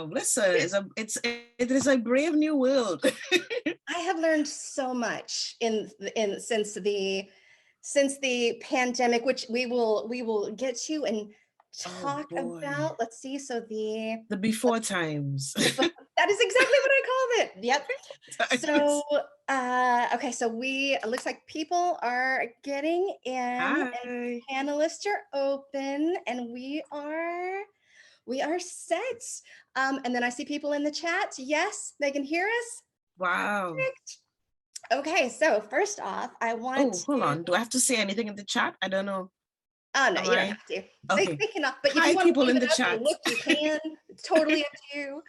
Listen, it is a brave new world. I have learned so much since the pandemic, which we will get to and Oh talk boy, about. Let's see. So the before times. that is exactly what I called it. Yep. So Times. okay, so it looks like people are getting in and Hi. panelists are open and we are set. And then I see people in the chat. Yes, they can hear us. Wow. Perfect. Okay, so first off, I want Oh, hold to. on. Do I have to say anything in the chat? I don't know. Oh no, Am you don't I? have to. Okay. They cannot. But if you Hi, want to people leave in it the up and chat. look, you can. It's totally up to you.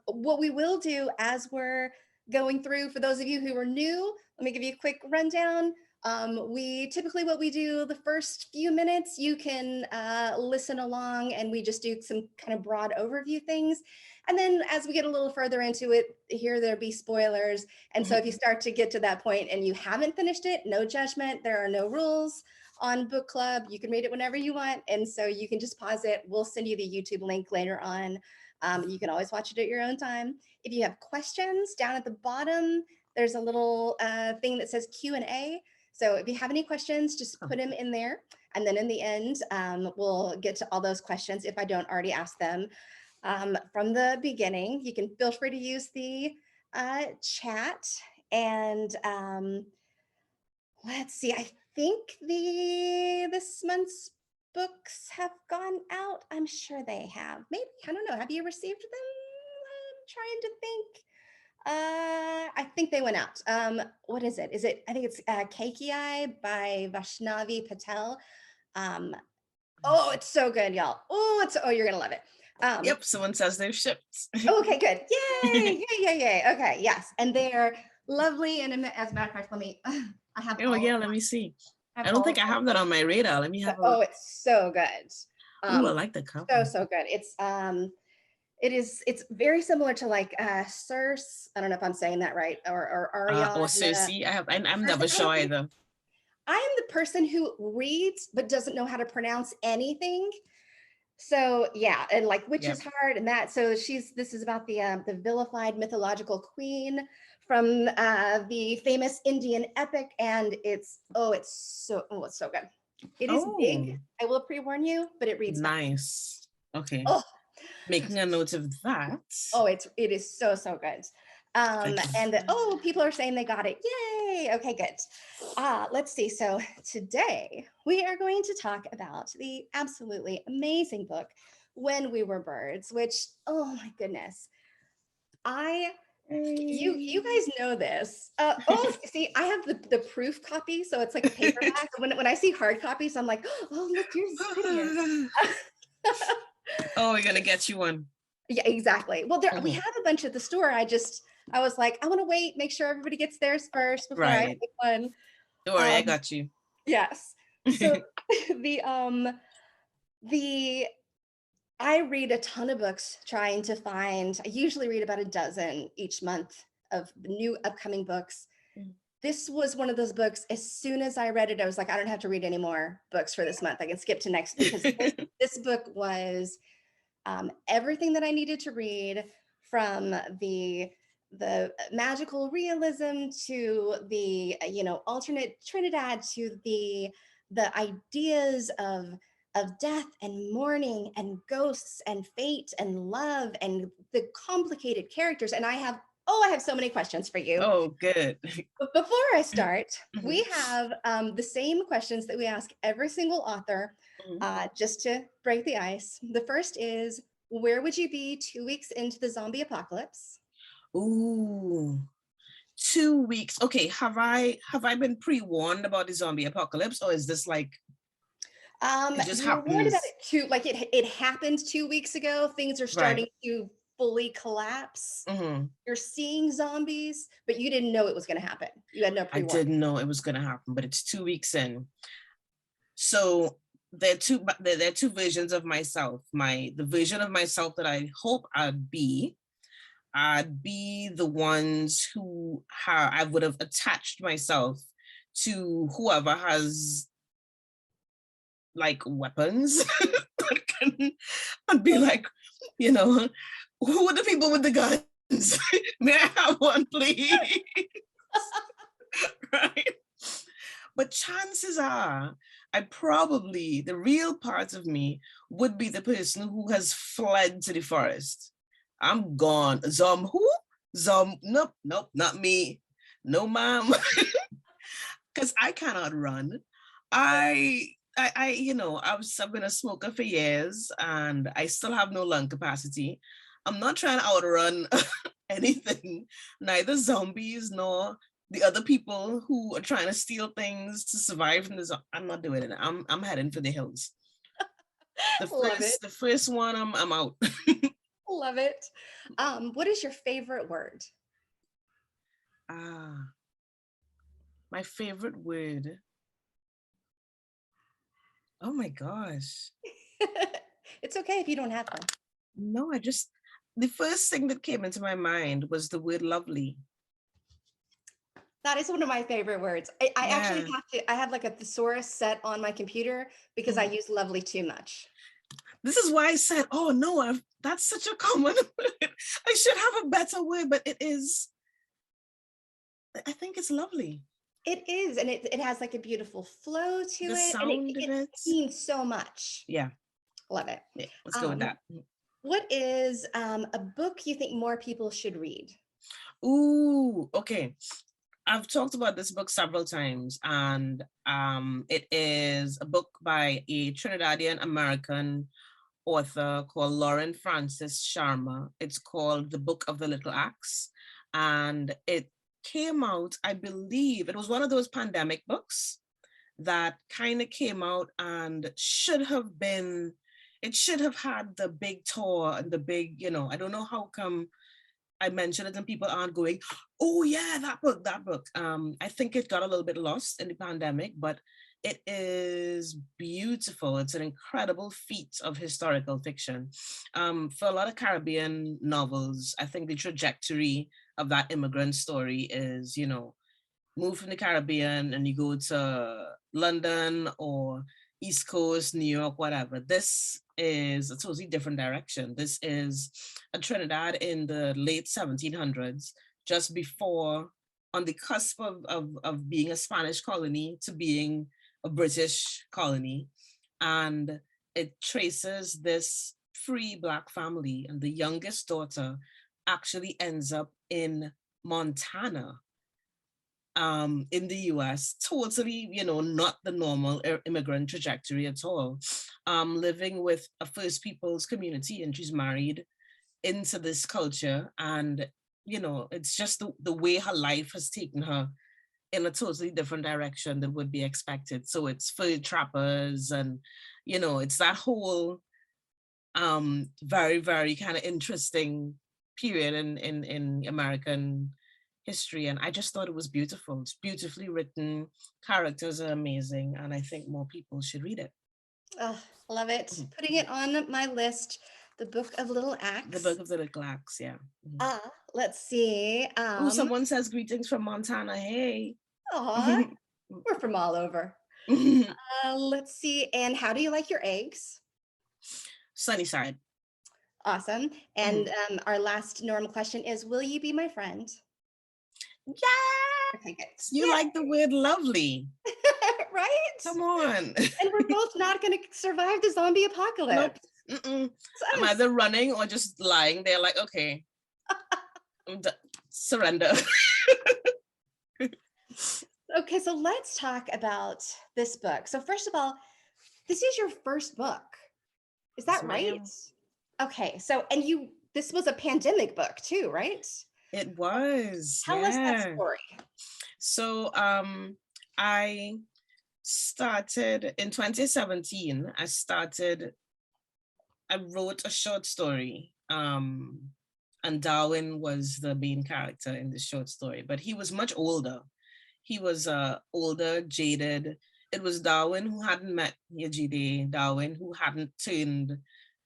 What we will do as we're going through, for those of you who are new, let me give you a quick rundown. We typically what we do the first few minutes, you can listen along, and we just do some kind of broad overview things. And then as we get a little further into it, here there'll be spoilers. And so if you start to get to that point and you haven't finished it, no judgment. There are no rules on book club. You can read it whenever you want. And so you can just pause it. We'll send you the YouTube link later on. You can always watch it at your own time. If you have questions, down at the bottom, there's a little thing that says Q&A. So if you have any questions, just put them in there. And then in the end, we'll get to all those questions if I don't already ask them. From the beginning, you can feel free to use the chat. And let's see, I think this month's books have gone out. I'm sure they have. Maybe, I don't know. Have you received them? I'm trying to think. I think they went out. What is it? I think it's Keiki by Vaishnavi Patel. Um, oh, it's so good, y'all. Oh, you're gonna love it. Yep, someone says they've shipped. Okay, good. Yay, yay. Okay, yes. And they're lovely. And as a matter of fact, I have Oh all yeah, of let my, me see. I have I don't all think of I my have that on my radar. Let me have a oh, look. it's so good. Oh, I Um, like the cover. so good. It's very similar to like Circe. I don't know if I'm saying that right, or Or Ariane. Cersei. I'm Circe. never I don't sure think either. I am the person who reads but doesn't know how to pronounce anything. So yeah, and like witch is Yep. hard and that. So this is about the vilified mythological queen from the famous Indian epic, and it's so good. It is big. Oh, I will pre-warn you, but it reads fast. nice. Okay. Oh, Making a note of that. it is so good. Thank you. And people are saying they got it. Yay! Okay, good. Let's see. So today we are going to talk about the absolutely amazing book When We Were Birds, which, oh my goodness, you guys know this. See, I have the proof copy, so it's like a paperback. When I see hard copies, I'm like, oh look, yours is prettier. Oh, we're gonna get you one. Yeah, exactly. Well, we have a bunch at the store. I was like, I want to wait, make sure everybody gets theirs first before I Right. pick one. Don't worry, I got you. Yes. So the I read a ton of books trying to find. I usually read about a dozen each month of new upcoming books. This was one of those books. As soon as I read it, I was like, I don't have to read any more books for this month. I can skip to next, because this book was everything that I needed to read, from the magical realism to the alternate Trinidad, to the ideas of death and mourning and ghosts and fate and love and the complicated characters. And I have so many questions for you. Oh, good. But before I start, we have the same questions that we ask every single author, just to break the ice. The first is, where would you be 2 weeks into the zombie apocalypse? Ooh, 2 weeks. Okay, have I been pre-warned about the zombie apocalypse, or is this like it just You were warned about happens? it happened 2 weeks ago. Things are starting to fully collapse. You're seeing zombies, but you didn't know it was going to happen. You had no I pre-warning. didn't know it was going to happen, but it's 2 weeks in. So there are two versions of myself. The version of myself that I hope I'd be the ones who I would have attached myself to whoever has like weapons that and be like, you know, who are the people with the guns? May I have one, please? Right? But chances are, the real part of me would be the person who has fled to the forest. I'm gone. Who? Nope, nope, not me. No, ma'am. Because I cannot run. I've been a smoker for years and I still have no lung capacity. I'm not trying to outrun anything, neither zombies nor the other people who are trying to steal things to survive from the I'm not doing it. I'm heading for the hills. Love it. The first one, I'm out. Love it. What is your favorite word? My favorite word. Oh my gosh. It's okay if you don't have one. No, the first thing that came into my mind was the word lovely. That is one of my favorite words. I actually I have like a thesaurus set on my computer because I use lovely too much. This is why I said, oh no, that's such a common word. I should have a better word, but I think it's lovely. It is, and it has like a beautiful flow to The it, sound and of it means so much. Yeah. Love it. Yeah, let's go with that. What is a book you think more people should read? Ooh, okay. I've talked about this book several times, and it is a book by a Trinidadian American author called Lauren Francis Sharma. It's called The Book of the Little Axe, and it came out, I believe, it was one of those pandemic books that kind of came out and should have had the big tour and the big, I don't know how come I mentioned it and people aren't going, oh yeah, that book. I think it got a little bit lost in the pandemic, but it is beautiful. It's an incredible feat of historical fiction. For a lot of Caribbean novels, I think the trajectory of that immigrant story is, move from the Caribbean and you go to London or East Coast, New York, whatever. This is a totally different direction. This is a Trinidad in the late 1700s, just before, on the cusp of being a Spanish colony to being a British colony. And it traces this free Black family, and the youngest daughter actually ends up in Montana, in the US, totally, not the normal immigrant trajectory at all. Living with a First Peoples community, and she's married into this culture. And, it's just the way her life has taken her in a totally different direction than would be expected. So it's fur trappers and, it's that whole very, very kind of interesting period in American history. And I just thought it was beautiful. It's beautifully written. Characters are amazing. And I think more people should read it. Oh, love it. Putting it on my list. The Book of Little Axe. The Book of the Little Axe, yeah. Let's see. Oh, someone says greetings from Montana. Hey. Aw, we're from all over. Let's see. And how do you like your eggs? Sunny side. Awesome. And our last normal question is, will you be my friend? Yeah. Okay, good. You like the word lovely. Right? Come on. And we're both not going to survive the zombie apocalypse. Nope. I'm either running or just lying there like, okay, surrender. Okay, so let's talk about this book. So first of all, this is your first book. Is that right? Okay, so, and this was a pandemic book too, right? It was. Tell us that story. So I started in 2017. I wrote a short story, and Darwin was the main character in the short story, but he was much older. He was older, jaded. It was Darwin who hadn't met Yejide, Darwin who hadn't turned,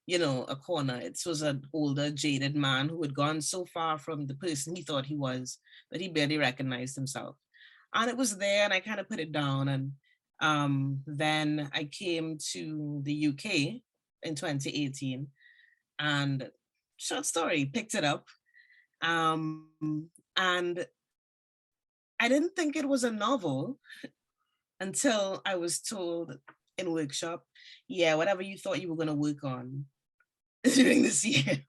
a corner. It was an older, jaded man who had gone so far from the person he thought he was that he barely recognized himself. And it was there, and I kind of put it down. And then I came to the UK in 2018, and short story, picked it up. And I didn't think it was a novel until I was told in workshop, yeah, whatever you thought you were going to work on during this year,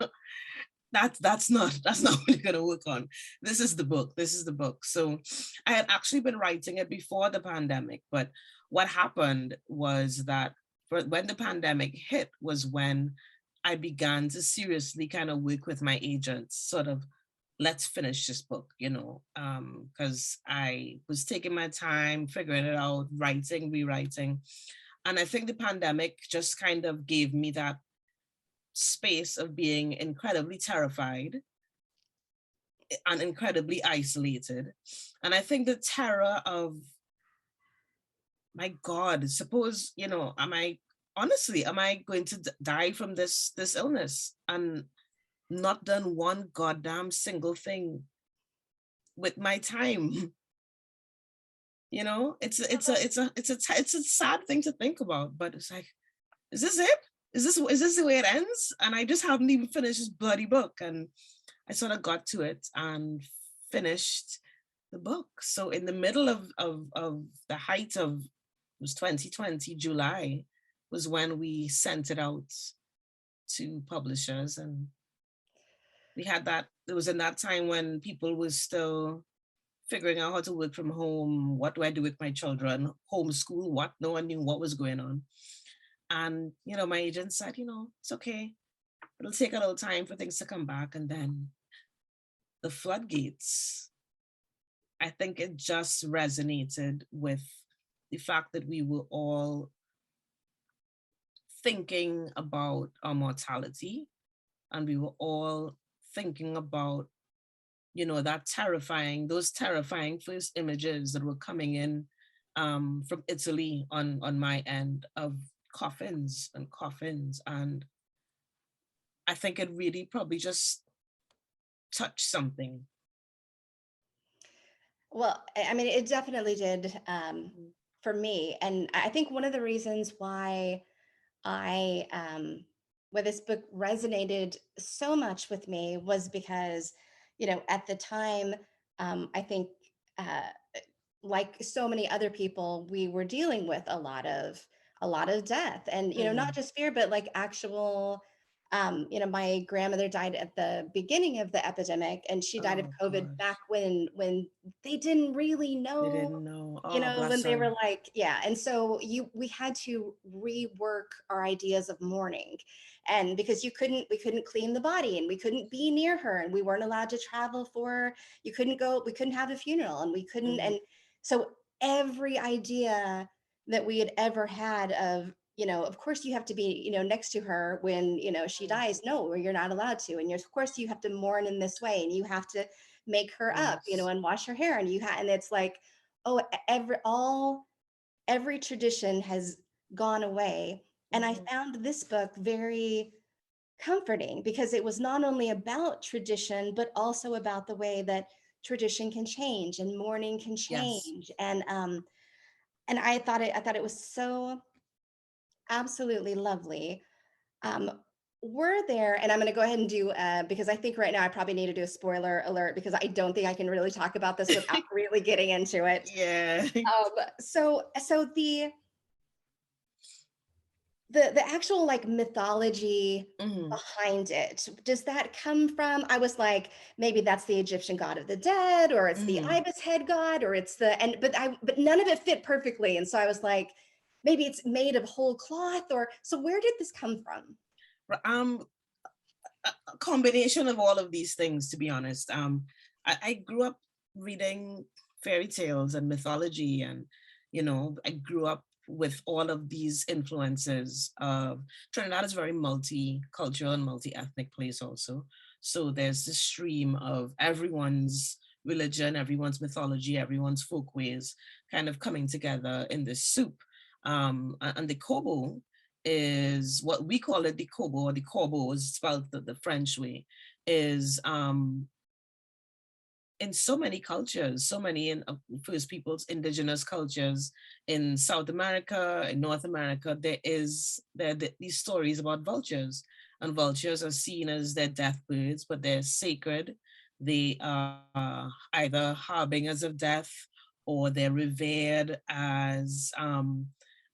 that's not what you're going to work on. This is the book. This is the book. So I had actually been writing it before the pandemic, but what happened was that when the pandemic hit was when I began to seriously kind of work with my agents, sort of, let's finish this book, because I was taking my time, figuring it out, writing, rewriting. And I think the pandemic just kind of gave me that space of being incredibly terrified and incredibly isolated. And I think the terror of, my God, suppose, am I going to die from this illness and not done one goddamn single thing with my time? It's a sad thing to think about, but it's like, is this it? Is this the way it ends? And I just haven't even finished this bloody book, and I sort of got to it and finished the book. So in the middle of the height of, it was 2020 July, was when we sent it out to publishers, and we had that. It was in that time when people were still figuring out how to work from home. What do I do with my children? Homeschool, what? No one knew what was going on. And, my agent said, it's okay. It'll take a little time for things to come back. And then the floodgates, I think it just resonated with the fact that we were all thinking about our mortality, and we were all thinking about those terrifying first images that were coming in from Italy on my end, of coffins and coffins. And I think it really probably just touched something. Well, I mean, it definitely did for me. And I think one of the reasons why why this book resonated so much with me was because, at the time, I think, uh, like so many other people, we were dealing with a lot of death, and not just fear, but like actual. My grandmother died at the beginning of the epidemic, and she died of Oh COVID gosh, back when they didn't really they know, didn't know. Oh, when bless they her. were like, yeah. And so we had to rework our ideas of mourning, and because we couldn't clean the body, and we couldn't be near her, and we weren't allowed to travel we couldn't have a funeral, and we couldn't. And so every idea that we had ever had of, of course you have to be, next to her when, she dies. No, or you're not allowed to. And of course you have to mourn in this way, and you have to make her up, Yes. and wash her hair, and it's like, oh, every tradition has gone away. And I found this book very comforting, because it was not only about tradition, but also about the way that tradition can change and mourning can Yes. change. And I thought it was so absolutely lovely. um were there, and I'm going to go ahead and do, because I think right now I probably need to do a spoiler alert, because I don't think I can really talk about this without really getting into it. Yeah. So the actual like mythology behind it, does that come from, I was like, maybe that's the Egyptian god of the dead, or it's the ibis head god, or it's the, and but none of it fit perfectly, and so I was like, maybe it's made of whole cloth, or so where did this come from? um a combination of all of these things, to be honest. I grew up reading fairy tales and mythology, and I grew up with all of these influences. Trinidad is a very multicultural and multi-ethnic place also. So there's this stream of everyone's religion, everyone's mythology, everyone's folkways kind of coming together in this soup. And the Kobo is what we call it. The Kobo, or the Corbeau is spelled the French way, is in so many cultures, so many in First Peoples, indigenous cultures in South America, in North America, these stories about vultures, and vultures are seen as their death birds, but they're sacred. They are either harbingers of death, or they're revered as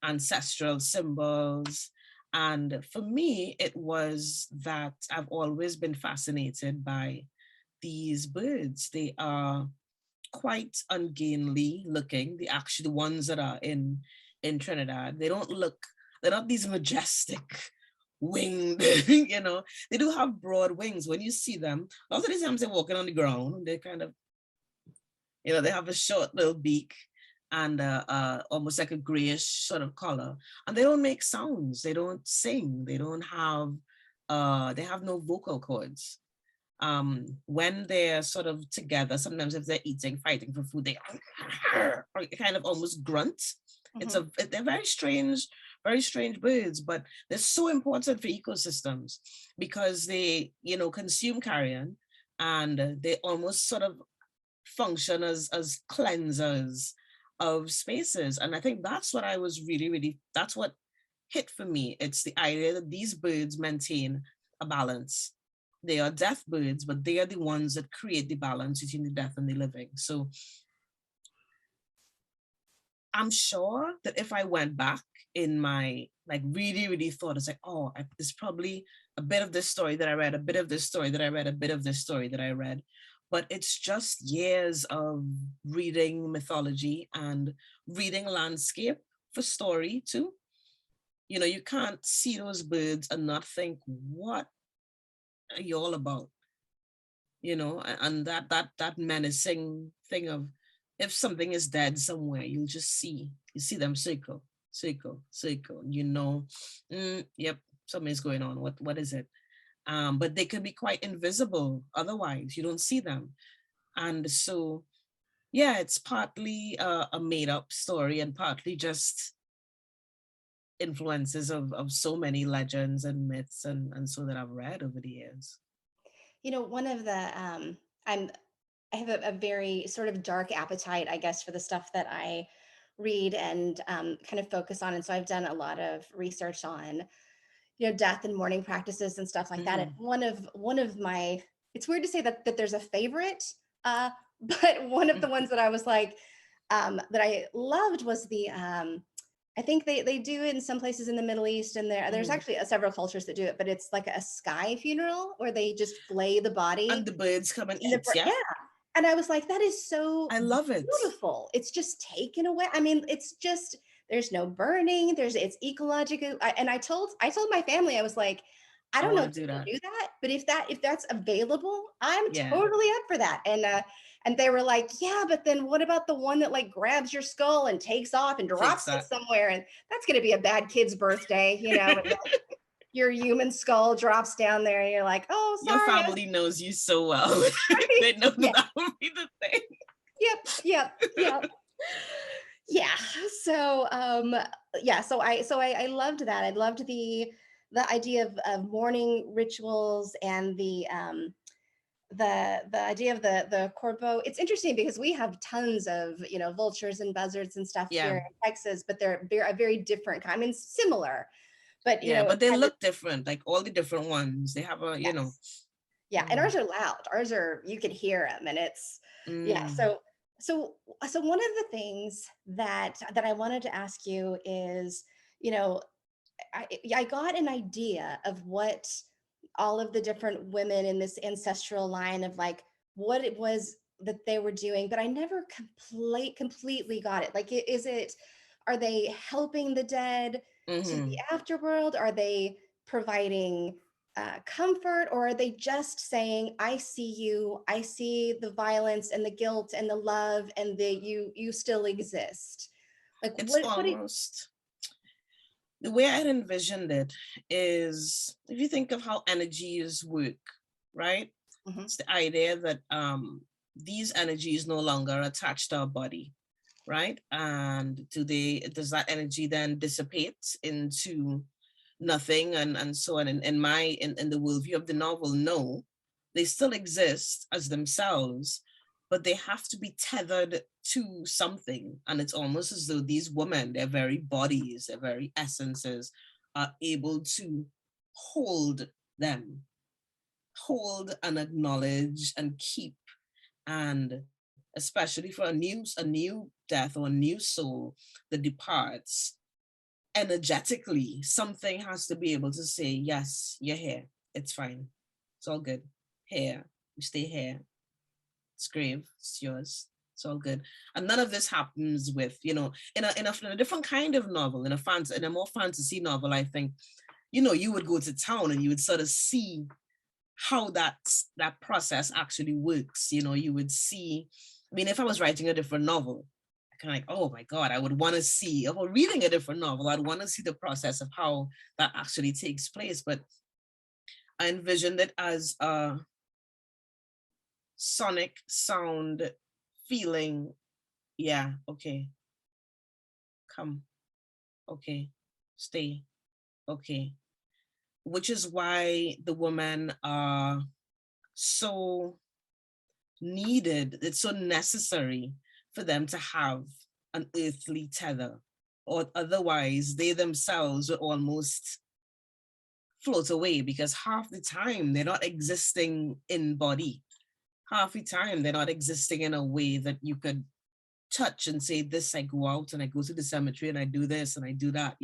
ancestral symbols. And for me, it was that I've always been fascinated by these birds. They are quite ungainly looking. The ones that are in Trinidad, they're not these majestic winged, They do have broad wings. When you see them, a lot of the times they're walking on the ground. They kind of, they have a short little beak and almost like a grayish sort of color. And they don't make sounds. They don't sing. They have no vocal cords. When they're sort of together, sometimes if they're eating, fighting for food, they kind of almost grunt. They're very strange birds, but they're so important for ecosystems because they, consume carrion, and they almost sort of function as cleansers of spaces. And I think that's what I was that's what hit for me. It's the idea that these birds maintain a balance. They are death birds, but they are the ones that create the balance between the death and the living. So I'm sure that if I went back in my, really thought, it's like, it's probably a bit of this story that I read, a bit of this story that I read, a bit of this story that I read. But it's just years of reading mythology and reading landscape for story too. You can't see those birds and not think, what are you all about? And that menacing thing of, if something is dead somewhere, you see them circle, and yep, something's going on. What is it? But they can be quite invisible otherwise. You don't see them. And so, yeah, it's partly a made up story and partly just influences of so many legends and myths and so that I've read over the years. One of the I have a very sort of dark appetite, I guess, for the stuff that I read and kind of focus on. And so I've done a lot of research on, death and mourning practices and stuff like that. And one of my, it's weird to say that there's a favorite, but one of the ones that I was like, that I loved was the, I think they do it in some places in the Middle East, and there's actually several cultures that do it, but it's like a sky funeral where they just flay the body. And the birds come and eat, yeah. And I was like, that is so I love it. Beautiful. It's just taken away. I mean, it's just, there's no burning, it's ecological. And I told my family, I was like, I don't know if you can do that, but if that's available, I'm totally up for that. And they were like, yeah, but then what about the one that like grabs your skull and takes off and drops it somewhere? And that's going to be a bad kid's birthday, and your human skull drops down there and you're like, oh, sorry. Your family knows you so well. They know that would be the thing. Yep. Yeah. So, so I loved that. I loved the idea of mourning rituals and the idea of the corpo. It's interesting because we have tons of, vultures and buzzards and stuff here in Texas, but they're a very different kind. I mean, similar. But but they look different, like all the different ones. They have a, Yeah, and ours are loud. Ours are, you can hear them, and it's So one of the things that I wanted to ask you is, I got an idea of what all of the different women in this ancestral line of like what it was that they were doing, but I never completely got it. Like, are they helping the dead to the afterworld? Are they providing comfort, or are they just saying, I see you, I see the violence and the guilt and the love and you still exist? Like, it's almost the way I envisioned it is, if you think of how energies work, right? It's the idea that these energies no longer attached to our body, right? And does that energy then dissipate into nothing and so on? In the worldview of the novel, no, they still exist as themselves, but they have to be tethered to something. And it's almost as though these women, their very bodies, their very essences are able to hold them, hold and acknowledge and keep. And especially for a new death or a new soul that departs, energetically, something has to be able to say, yes, you're here. It's fine. It's all good. Here. You stay here. It's grave. It's yours. It's all good. And none of this happens with, in a different kind of novel, in a more fantasy novel, I think, you would go to town and you would sort of see how that process actually works. You would see, I mean, if I was writing a different novel, kind of like, oh my God, I would want to see, or reading a different novel, I'd want to see the process of how that actually takes place. But I envisioned it as a sonic sound feeling. Yeah, okay, come, okay, stay, okay. Which is why the women are so needed, it's so necessary for them to have an earthly tether, or otherwise they themselves would almost float away, because half the time they're not existing in body. Half the time they're not existing in a way that you could touch and say, this, I go out and I go to the cemetery and I do this and I do that,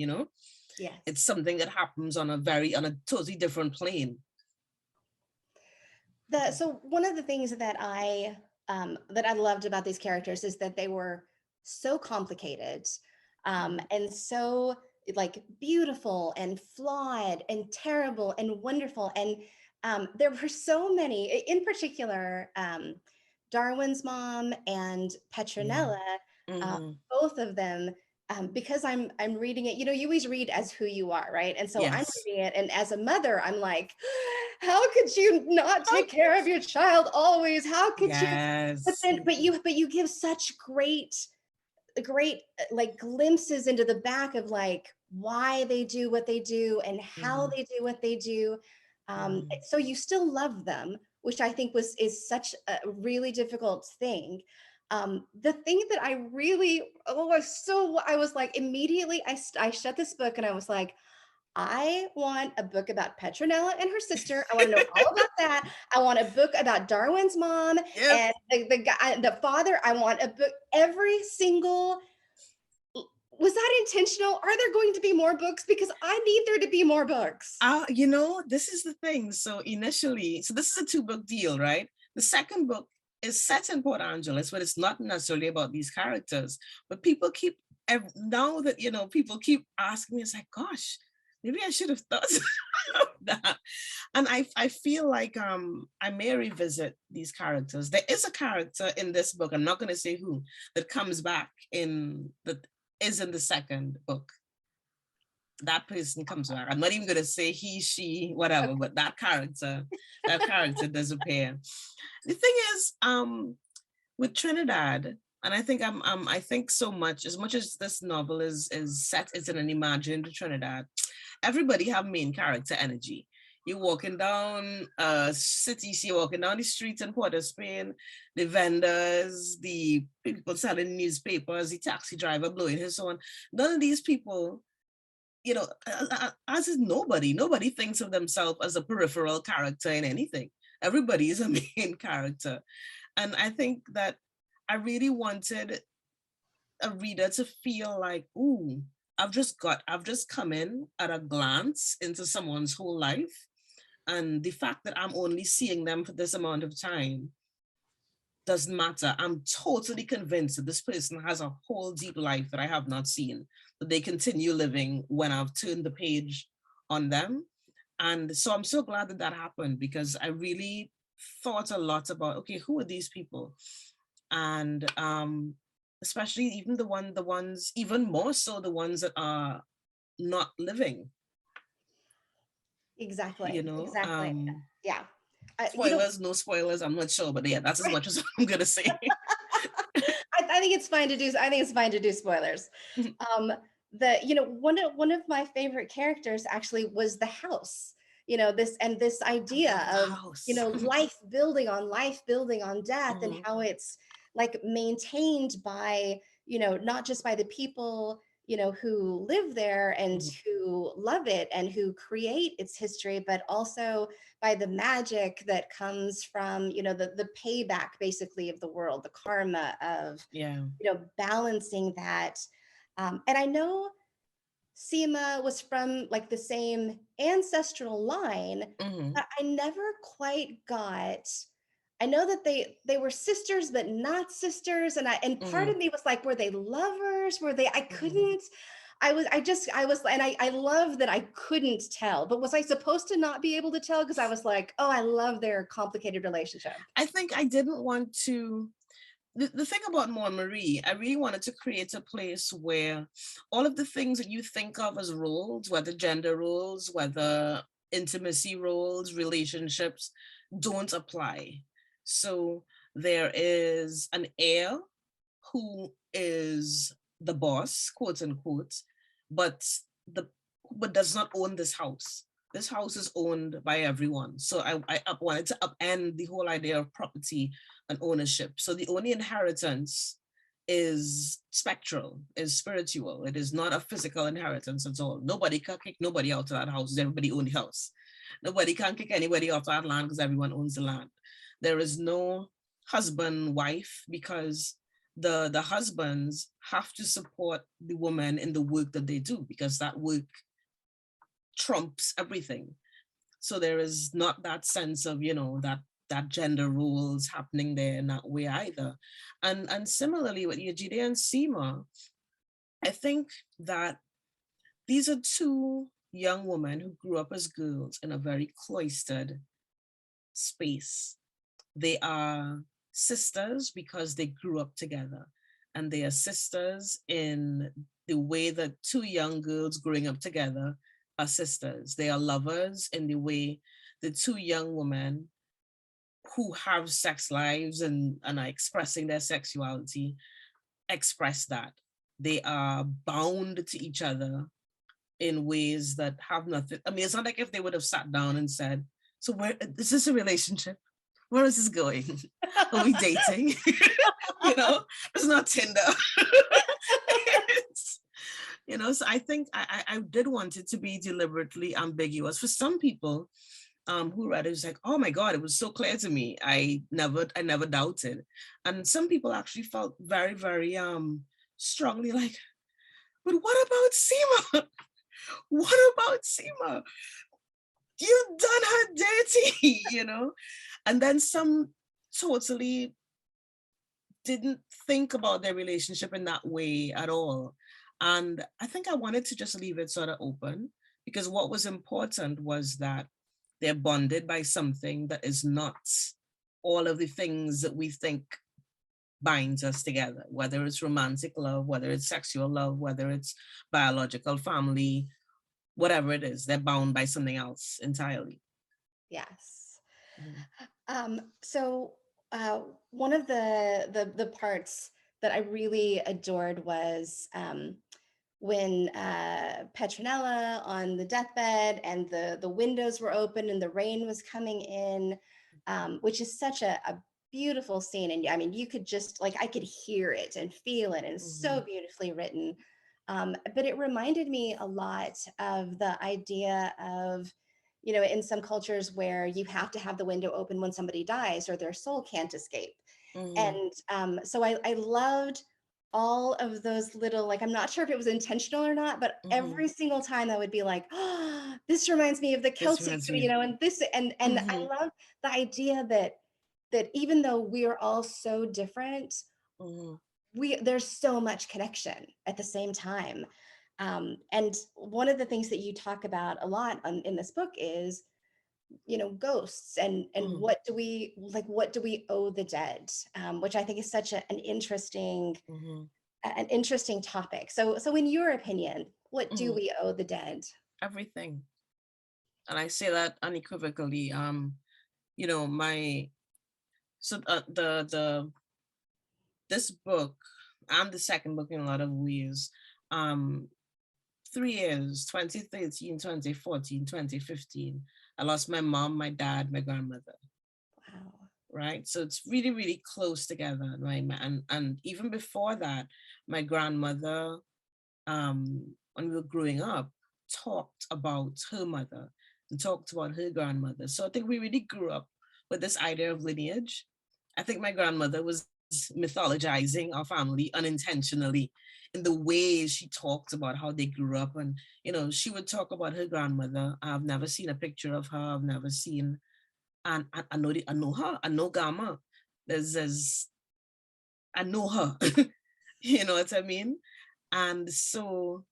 Yes. It's something that happens on a totally different plane. So one of the things that I loved about these characters is that they were so complicated, and so like beautiful and flawed and terrible and wonderful. And there were so many, in particular, Darwin's mom and Petronella, Mm-hmm. both of them. Because I'm reading it, you always read as who you are, right? And so I'm Yes. reading it, and as a mother, I'm like, how could you not take care of your child always? How could you? Yes. But you give such great like glimpses into the back of like why they do what they do and how Mm-hmm. they do what they do. Mm-hmm. So you still love them, which I think is such a really difficult thing. The thing that I really, I was like, immediately I shut this book and I was like, I want a book about Petronella and her sister. I want to know all about that. I want a book about Darwin's mom Yep. and the guy, the father. I want a book, every single. Was that intentional? Are there going to be more books? Because I need there to be more books. This is the thing. So this is a 2-book deal, right? The second book is set in Port Angeles, but it's not necessarily about these characters. But people keep, now that, people keep asking me, it's like, gosh, maybe I should have thought of that. And I feel like I may revisit these characters. There is a character in this book, I'm not going to say who, that comes back that is in the second book. That person comes back. I'm not even going to say he, she, whatever, but that character does appear. The thing is, with Trinidad, and I think I think so much as this novel is set, it's in an imagined Trinidad. Everybody have main character energy. You're walking down cities, you're walking down the streets in Port of Spain, the vendors, the people selling newspapers, the taxi driver blowing his horn. None of these people, as is nobody thinks of themselves as a peripheral character in anything. Everybody is a main character. And I think that I really wanted a reader to feel like, ooh, I've just come in at a glance into someone's whole life. And the fact that I'm only seeing them for this amount of time doesn't matter. I'm totally convinced that this person has a whole deep life that I have not seen, that they continue living when I've turned the page on them. And so I'm so glad that that happened, because I really thought a lot about, okay, who are these people? And especially even the ones, even more so the ones that are not living. Exactly. Yeah. Spoilers, no spoilers, I'm not sure, but yeah, that's as much as I'm gonna say. I think it's fine to do. I think it's fine to do spoilers. One of my favorite characters actually was the house. this I idea love the of, house. life building on death, and Mhm, how it's like maintained by, not just by the people, who live there and mhm. who love it and who create its history, but also by the magic that comes from, the payback basically of the world, the karma of, Yeah. balancing that. And I know Seema was from like the same ancestral line, Mhm, but I never quite got. I know that they were sisters, but not sisters, and part mhm, of me was like, were they lovers? Were they? I mhm. couldn't. I was, and I love that I couldn't tell. But was I supposed to not be able to tell? Because I was like, oh, I love their complicated relationship. I think I didn't want to. The thing about Mon Marie, I really wanted to create a place where all of the things that you think of as roles, whether gender roles, whether intimacy roles, relationships, don't apply. So there is an heir who is the boss, quote unquote, but the but does not own this house. This house is owned by everyone. So I wanted to upend the whole idea of property and ownership. So the only inheritance is spectral, is spiritual. It is not a physical inheritance at all. Nobody can kick nobody out of that house. Everybody owns the house. Nobody can kick anybody off that land because everyone owns the land. There is no husband, wife, because the husbands have to support the woman in the work that they do because that work trumps everything. So there is not that sense of, that gender roles happening there in that way either. And similarly with Yejide and Seema, I think that these are two young women who grew up as girls in a very cloistered space. They are sisters because they grew up together, and they are sisters in the way that two young girls growing up together are sisters. They are lovers in the way the two young women who have sex lives and are expressing their sexuality express that. They are bound to each other in ways that have nothing. I mean, it's not like if they would have sat down and said, so where is this a relationship? Where is this going? Are we dating? It's not Tinder. So I think I did want it to be deliberately ambiguous. For some people who read it, was like, oh my God, it was so clear to me. I never doubted. And some people actually felt very, very strongly like, but what about Seema? What about Seema? You've done her dirty. And then some totally didn't think about their relationship in that way at all. And I think I wanted to just leave it sort of open because what was important was that they're bonded by something that is not all of the things that we think binds us together, whether it's romantic love, whether it's sexual love, whether it's biological family, whatever it is, they're bound by something else entirely. Yes. Mhm. So one of the parts that I really adored was when Petronella on the deathbed and the windows were open and the rain was coming in, which is such a beautiful scene. And I mean, you could just like I could hear it and feel it, and it's so Mhm. beautifully written. But it reminded me a lot of the idea of, in some cultures where you have to have the window open when somebody dies or their soul can't escape. Mhm. And so I loved all of those little, like, I'm not sure if it was intentional or not, but Mhm. every single time I would be like, oh, this reminds me of the This Celtic, reminds me. and this, and I Mhm. love the idea that even though we are all so different, Mhm. there's so much connection at the same time. And one of the things that you talk about a lot in this book is, ghosts, and Mhm. what do we owe the dead, which I think is such Mhm. an interesting topic. So in your opinion, what do Mhm. we owe the dead? Everything. And I say that unequivocally. My so the this book and the second book in a lot of ways. Um, 3 years, 2013, 2014, 2015. I lost my mom, my dad, my grandmother. Wow. Right, so it's really, really close together. And even before that, my grandmother, when we were growing up, talked about her mother and talked about her grandmother. So I think we really grew up with this idea of lineage. I think my grandmother was mythologizing our family unintentionally in the way she talked about how they grew up. And, she would talk about her grandmother. I've never seen a picture of her. I've never seen, and I know her. I know Gamma. There's I know her. You know what I mean? And so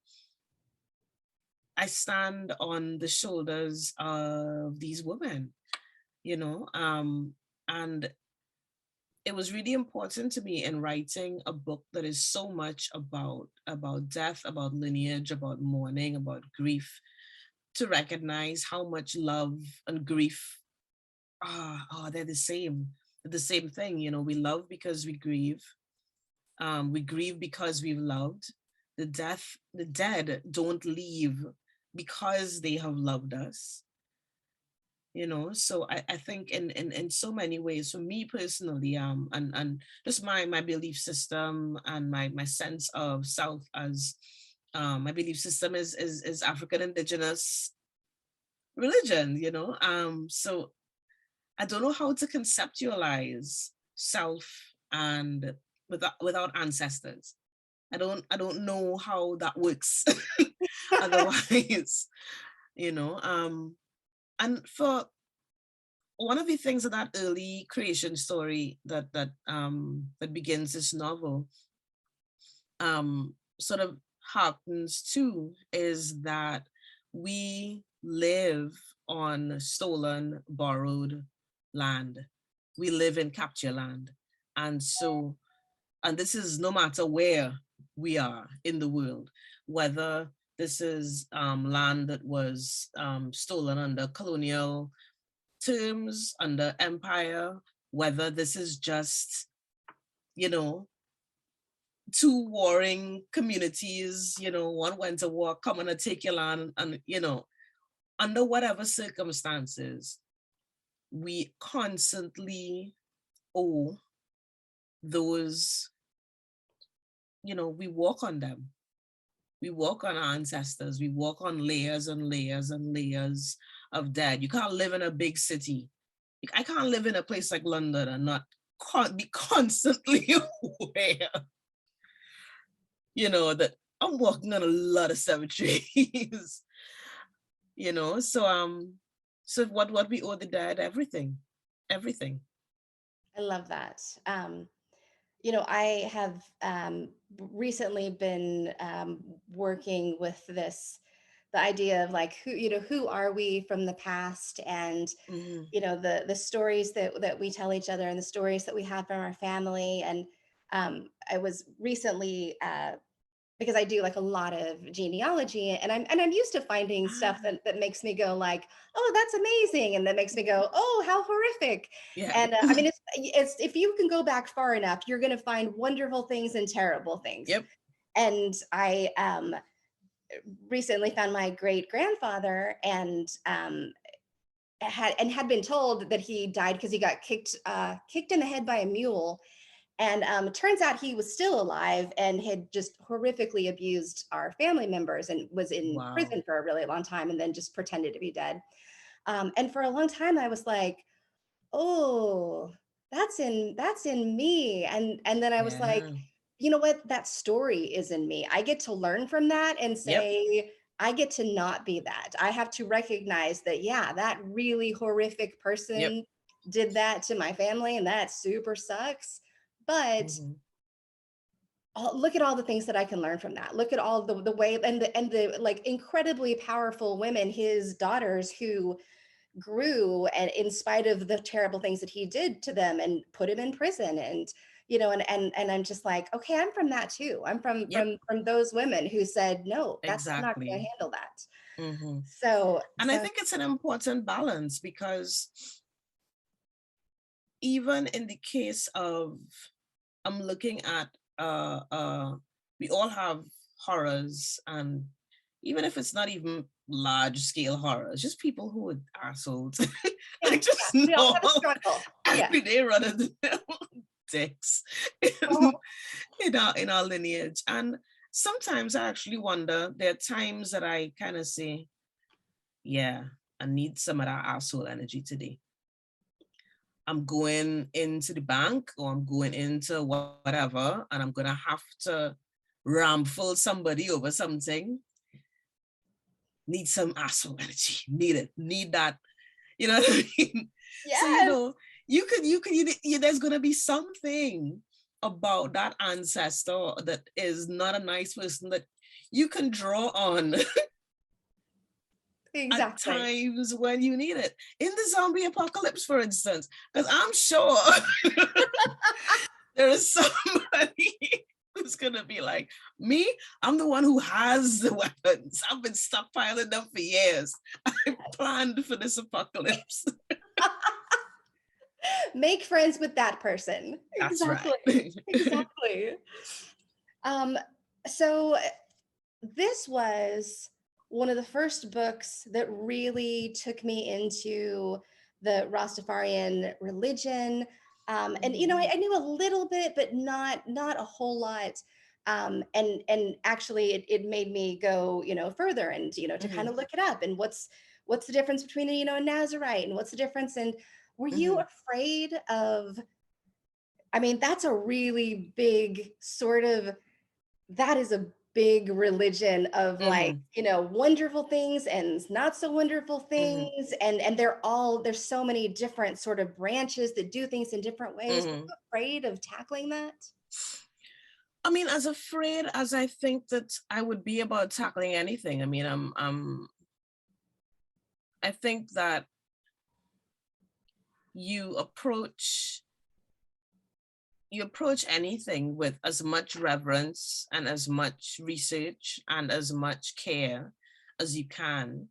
I stand on the shoulders of these women, and it was really important to me in writing a book that is so much about death, about lineage, about mourning, about grief, to recognize how much love and grief they're the same. They're the same thing. We love because we grieve. We grieve because we've loved. The dead don't leave because they have loved us. So I think in so many ways, for me personally, and just my belief system and my sense of self as my belief system is African indigenous religion. So I don't know how to conceptualize self and without ancestors. I don't know how that works otherwise, you know. And for one of the things of that early creation story that begins this novel sort of harkens to is that we live on stolen, borrowed land. We live in capture land. And so, and this is no matter where we are in the world, whether this is land that was stolen under colonial terms, under empire, whether this is just, two warring communities, one went to war, come and take your land, and, under whatever circumstances, we constantly owe those, we walk on them. We walk on our ancestors. We walk on layers and layers and layers of dead. You can't live in a big city. I can't live in a place like London and not be constantly aware, that I'm walking on a lot of cemeteries, so what we owe the dead, everything. I love that. I have recently been working with the idea of like who are we from the past, and Mm-hmm. the stories that we tell each other and the stories that we have from our family. And I was recently because I do like a lot of genealogy, and I'm used to finding stuff that makes me go like, oh, that's amazing, and that makes me go, oh, how horrific. Yeah. And I mean, it's if you can go back far enough, you're going to find wonderful things and terrible things. Yep. And I recently found my great grandfather, and had been told that he died because he got kicked in the head by a mule. And it turns out he was still alive and had just horrifically abused our family members and was in Wow. prison for a really long time, and then just pretended to be dead. And for a long time, I was like, "Oh, that's in me." And then I was like, Yeah. "You know what? That story is in me. I get to learn from that and Yep. say." I get to not be that. I have to recognize that, yeah, that really horrific Yep. person did that to my family, and that super sucks. But Mm-hmm. look at all the things that I can learn from that. Look at all the way and the like incredibly powerful women, his daughters, who grew and in spite of the terrible things that he did to them and put him in prison. And and I'm just like, okay, I'm from that too. I'm from Yep. those women who said, no, that's I'm not going Exactly. to handle that. Mm-hmm. So And I think it's an important balance, because even in the case of, I'm looking at we all have horrors and even if it's not even large scale horrors, just people who are assholes. Yeah, Like just we all have a normal struggle. Yeah. everyday run of the mill dicks Oh, in our lineage. And sometimes I actually wonder, there are times that I kind of say, yeah, I need some of that asshole energy today. I'm going into the bank or I'm going into whatever, and I'm gonna have to ramful somebody over something. Need some asshole energy. Need it. Need that. You know what I mean? So yes. there's gonna be something about that ancestor that is not a nice person that you can draw on at Exactly. times when you need it. In the zombie apocalypse, for instance, because I'm sure there is somebody who's gonna be like, me, I'm the one who has the weapons. I've been stockpiling them for years. I planned for this apocalypse. Make friends with that person. That's Exactly. right. Exactly. Um, so this was one of the first books that really took me into the Rastafarian religion. And you know, I knew a little bit, but not a whole lot. And actually, it made me go, you know, further and you know to kind Mhm, of look it up and what's the difference between you know a Nazarite and what's the difference. And were you mhm, afraid of? I mean, that's a really big sort of that is a big religion of like mhm, you know wonderful things and not so wonderful mhm, things and they're all there's so many different sort of branches that do things in different ways. Were mhm. you afraid of tackling that? I mean, as afraid as I think that I would be about tackling anything. I mean, I think that you approach you approach anything with as much reverence and as much research and as much care as you can.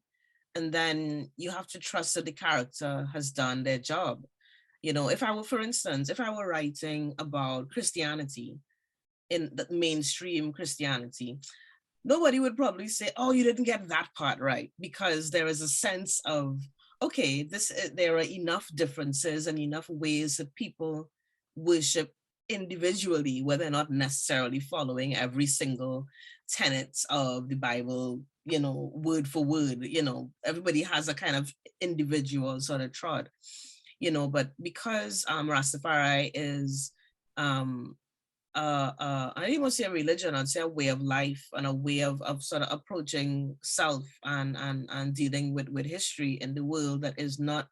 And then you have to trust that the character has done their job. You know, if I were, for instance, if I were writing about Christianity, in the mainstream Christianity, nobody would probably say, "Oh, you didn't get that part right," because there is a sense of, okay, there are enough differences and enough ways that people worship individually, where they're not necessarily following every single tenet of the Bible, you know, word for word. You know, everybody has a kind of individual sort of trod, you know, but because Rastafari is um I didn't even say a religion, I'd say a way of life and a way of sort of approaching self and dealing with history in the world that is not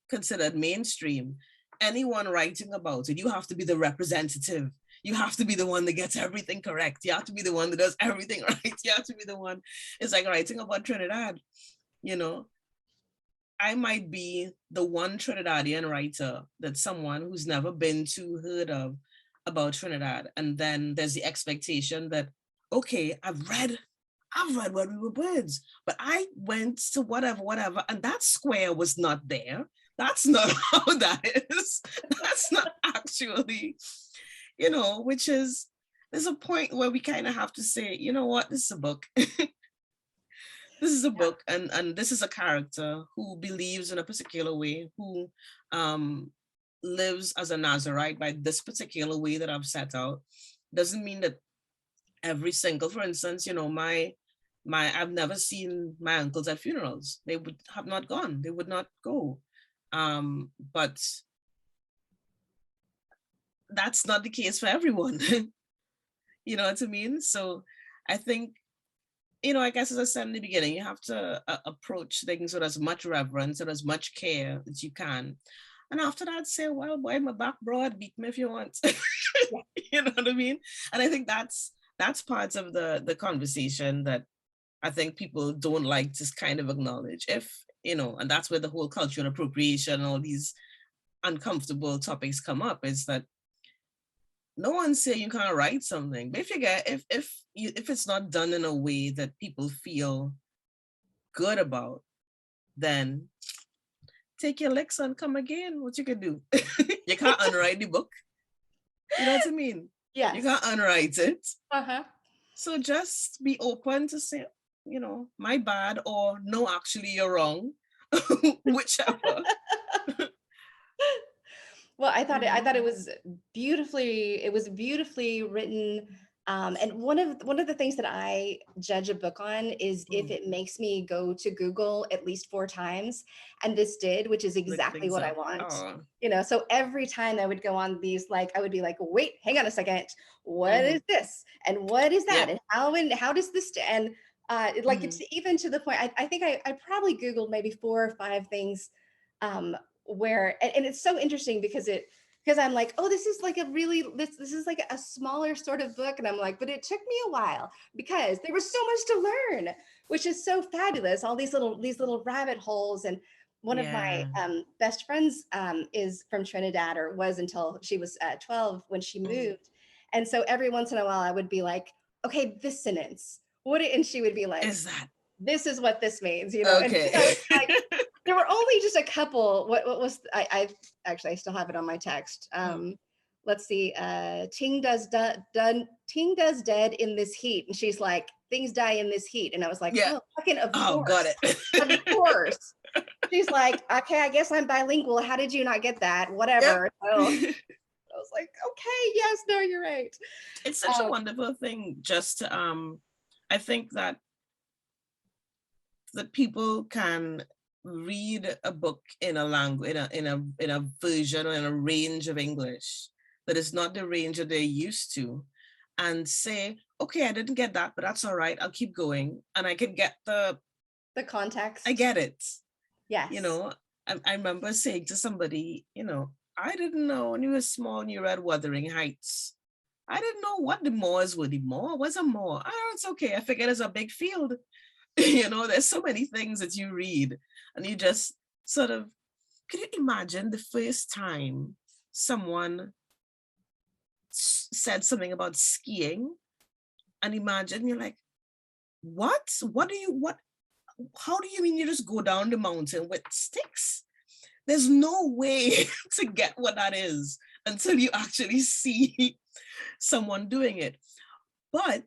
considered mainstream. Anyone writing about it, you have to be the representative. You have to be the one that gets everything correct. You have to be the one that does everything right. You have to be the one. It's like writing about Trinidad, you know. I might be the one Trinidadian writer that someone who's never been to, heard of about Trinidad. And then there's the expectation that, okay, I've read When We Were Birds, but I went to whatever, and that square was not there. That's not how that is. That's not actually, you know, which is, there's a point where we kind of have to say, you know what, this is a book. This is a Yeah. book, and this is a character who believes in a particular way, who um lives as a Nazarite by this particular way that I've set out. Doesn't mean that every single, for instance, you know, my I've never seen my uncles at funerals. They would have not gone, they would not go. But that's not the case for everyone. You know what I mean? So I think, you know, I guess as I said in the beginning, you have to approach things with as much reverence and as much care as you can. And after that, say, well, boy, my back broad, beat me if you want. Yeah. You know what I mean? And I think that's parts of the conversation that I think people don't like to kind of acknowledge. If, you know, and that's where the whole cultural appropriation and all these uncomfortable topics come up, is that no one's saying you can't write something. But if you get if it's not done in a way that people feel good about, then take your licks and come again. What you can do? You can't unwrite the book. You know what I mean? You Yes. can't unwrite it. Uh-huh. So just be open to say, my bad, or no, actually, you're wrong. Whichever. Well, I thought Mhm. it was beautifully written. And one of the things that I judge a book on is if Mm. it makes me go to Google at least 4 times, and this did, which is Look exactly things what I up. want. Oh. So every time I would go on these, like, I would be like, wait, hang on a second, what Hmm. is this, and what is that, Yep. and how does this, and like, it's Hmm. even to the point. I think I probably Googled maybe 4 or 5 things, um, where, and it's so interesting because I'm like, oh, this is like this is like a smaller sort of book. And I'm like, but it took me a while because there was so much to learn, which is so fabulous. All these little rabbit holes. And one of my Yeah. best friends is from Trinidad, or was until she was 12 when she Mm. moved. And so every once in a while I would be like, okay, this sentence, and she would be like, Is that this is what this means. And okay? it's like, there were only just a couple. What was I actually, I still have it on my text. Mm. Let's see. Ting does done. Ting does dead in this heat, and she's like, things die in this heat, and I was like, Yeah. oh, fucking, of Oh, got course, it. of course. She's like, okay, I guess I'm bilingual. How did you not get that? Yep. Whatever. So I was like, okay, yes, no, you're right. It's such a Um, wonderful thing. Just to, I think that people can read a book in a language, in a version or in a range of English that is not the range that they're used to, and say, okay, I didn't get that, but that's all right, I'll keep going, and I can get the I context. get it. you Yes. know I remember saying to somebody, I didn't know when you were small and you read Wuthering Heights. I didn't know what the moors were. The moor was a moor. Oh, it's okay. I figured it's a big field. There's so many things that you read, and you just sort of, can you imagine the first time someone said something about skiing, and imagine you're like, what, how do you mean you just go down the mountain with sticks? There's no way to get what that is until you actually see someone doing it. But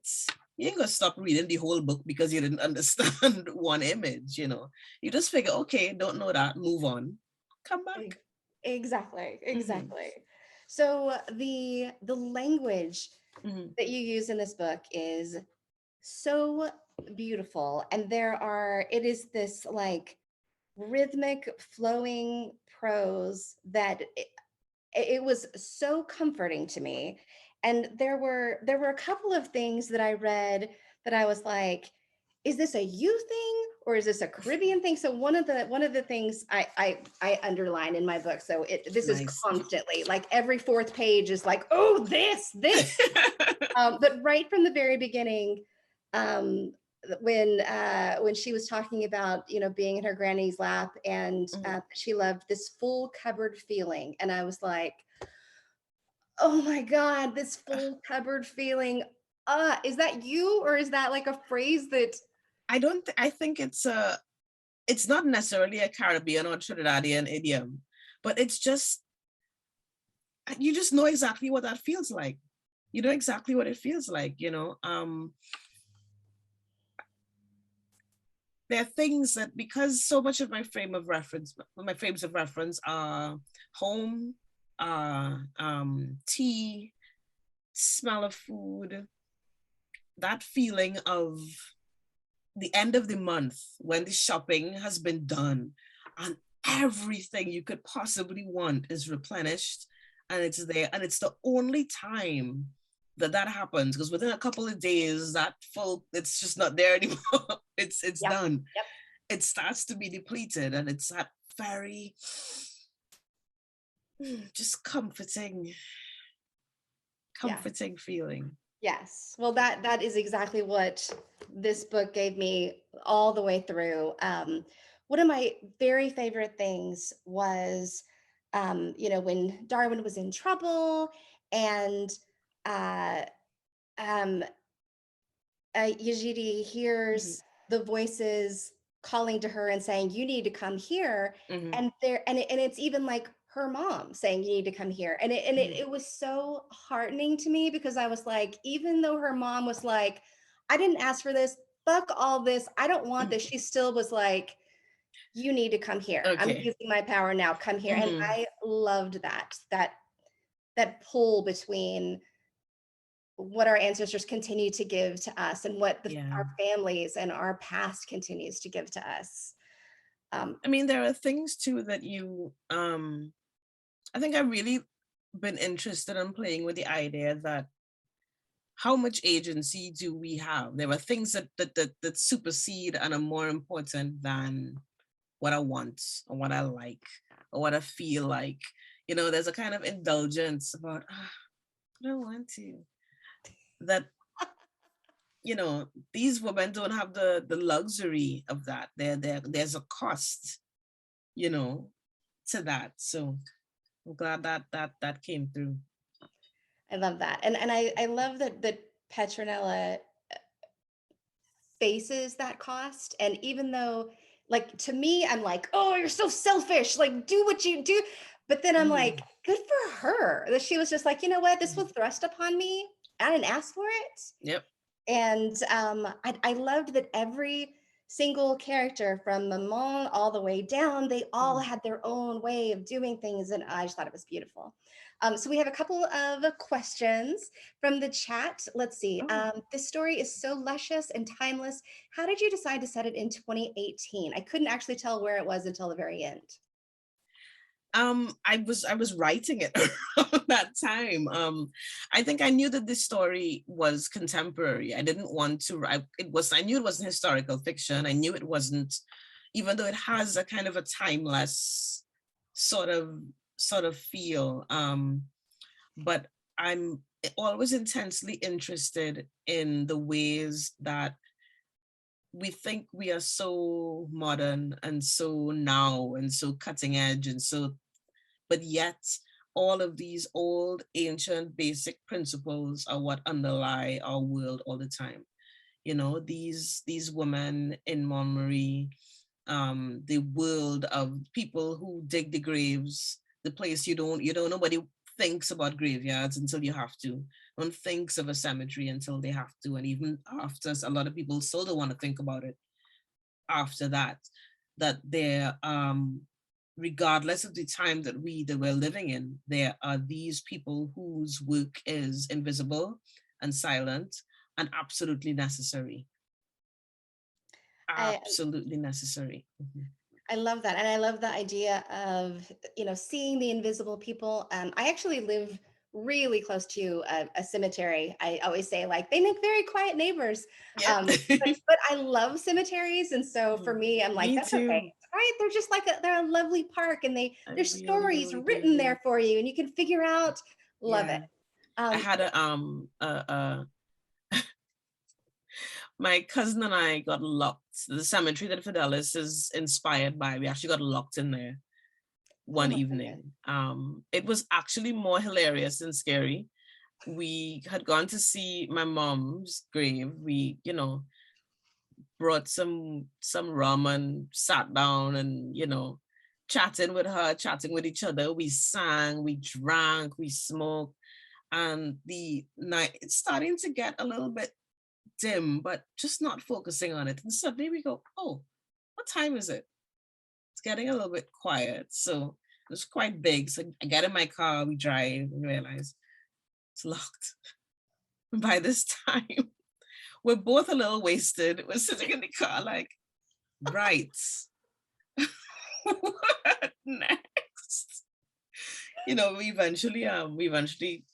you ain't gonna stop reading the whole book because you didn't understand one image. You just figure, okay, don't know that, move on, come back. Exactly, Mm-hmm. exactly. So the language Mm-hmm. that you use in this book is so beautiful, and it is this, like, rhythmic flowing prose that it was so comforting to me. And there were a couple of things that I read that I was like, is this a you thing or is this a Caribbean thing? So one of the things I underline in my book. So this is Nice. constantly, like, every fourth page is like, oh, this. But right from the very beginning, um, when she was talking about, being in her granny's lap, and Mhm. she loved this full cupboard feeling, and I was like, oh my god, this full cupboard feeling. Is that you, or is that like a phrase that? I think it's not necessarily a Caribbean or Trinidadian idiom, but it's just, you just know exactly what that feels like. You know exactly what it feels like. There are things that, because so much of my frames of reference are home, tea, smell of food, that feeling of the end of the month when the shopping has been done and everything you could possibly want is replenished and it's there, and it's the only time that happens, because within a couple of days that full, it's just not there anymore. It's Yep, done. yep. It starts to be depleted, and it's that very just Yeah. comforting feeling. Yes. Well, that is exactly what this book gave me all the way through. One of my very favorite things was, when Darwin was in trouble, and uh, um, Yazidi Mm-hmm. hears the voices calling to her and saying, "You need to come here." Mm-hmm. And it's even like her mom saying, "You need to come here." And Mm-hmm. it was so heartening to me, because I was like, even though her mom was like, "I didn't ask for this. fuck all this. I don't want this. She still was like, you need to come here. I'm Okay. using my power now. Come here. And Mm-hmm. I loved that pull between what our ancestors continue to give to us and what Yeah. our families and our past continues to give to us. I mean, there are things too that I think I've really been interested in playing with the idea that how much agency do we have? There are things that supersede and are more important than what I want or what I like or what I feel like. You know, there's a kind of indulgence about, I don't want to. That, you know, these women don't have the luxury of that. There's a cost, you know, to that. So I'm glad that came through. I love that. And I love that Petronella faces that cost. And even though, like, to me, I'm like, oh, you're so selfish, like, do what you do. But then I'm Mm-hmm. like, good for her that she was just like, you know what, this was thrust upon me. I didn't ask for it. Yep. And I loved that every single character from Maman all the way down, they all Mm-hmm. had their own way of doing things. And I just thought it was beautiful. So we have a couple of questions from the chat. Let's see. Oh. This story is so luscious and timeless. How did you decide to set it in 2018? I couldn't actually tell where it was until the very end. I was writing it around that time. I think I knew that this story was contemporary. I didn't want to write I knew it wasn't historical fiction. I knew it wasn't, even though it has a kind of a timeless sort of feel. But I'm always intensely interested in the ways that we think we are so modern and so now and so cutting edge and so, but yet all of these old ancient basic principles are what underlie our world all the time. You know, these women in Montmarie, the world of people who dig the graves, the place you don't nobody thinks about graveyards until you have to. No one thinks of a cemetery until they have to, and even after, a lot of people still don't want to think about it after that. That they're regardless of the time that we're living in, there are these people whose work is invisible and silent and absolutely necessary. I, Absolutely necessary. Mhm. I love that. And I love the idea of, seeing the invisible people. I actually live really close to a cemetery. I always say, like, they make very quiet neighbors. Yep. But I love cemeteries. And so for me, I'm like, Me that's okay. too. Right? They're just like they're a lovely park, and I there's really, stories really do. written there for you and you can figure out. Love it. Yeah. I had my cousin and I got locked. The cemetery that Fidelis is inspired by, we actually got locked in there Oh one my goodness. evening. It was actually more hilarious than scary. We had gone to see my mom's grave. We, brought some rum and sat down and, chatting with her, chatting with each other. We sang, we drank, we smoked, and the night, it's starting to get a little bit dim, but just not focusing on it. And suddenly we go, oh, what time is it? It's getting a little bit quiet. So it was quite big. So I get in my car, we drive, and realize it's locked. And by this time, we're both a little wasted. We're sitting in the car like, right. What next? We eventually,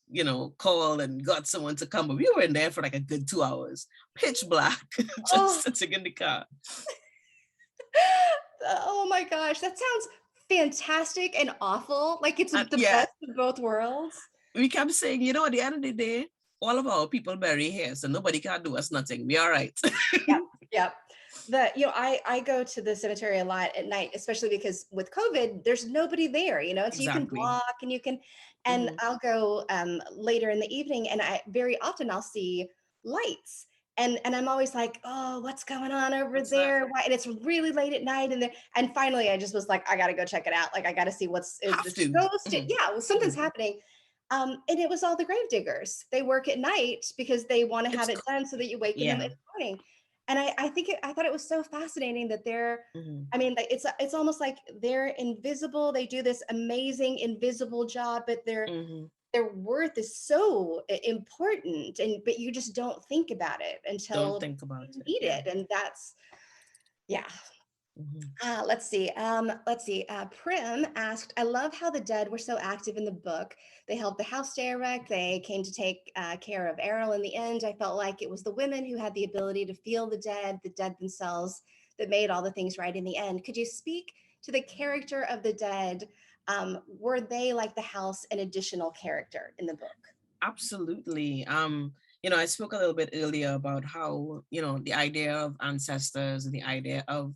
called and got someone to come, but we were in there for like a good 2 hours, pitch black, Oh, just sitting in the car. oh my gosh. That sounds fantastic and awful. Like it's And the yeah, best of both worlds. we kept saying, at the end of the day, all of our people bury here, so nobody can do us nothing. We all right. Yep, yep. I go to the cemetery a lot at night, especially because with COVID, there's nobody there, so you can Exactly. walk and and Mhm. I'll go later in the evening, and I very often I'll see lights. And I'm always like, oh, what's going on over What's that? there? Why? And it's really late at night, and finally I just was like, I gotta go check it out. Like I gotta see is Have this to. ghost? Mhm. Yeah, well, something's Mhm. happening. And it was all the grave diggers. They work at night because they want to It's have it done so that you wake in the yeah. morning. And I thought it was so fascinating that they're, Mm-hmm. I mean, like, it's almost like they're invisible. They do this amazing invisible job, but Mm-hmm. their worth is so important, and but you just don't think about it Don't until think about you it. need Yeah. it. And that's, yeah. Mm-hmm. Let's see. Prim asked, I love how the dead were so active in the book. They helped the house stay erect. They came to take care of Errol in the end. I felt like it was the women who had the ability to feel the dead themselves, that made all the things right in the end. Could you speak to the character of the dead? Were they, like the house, an additional character in the book? Absolutely. I spoke a little bit earlier about how, the idea of ancestors, the idea of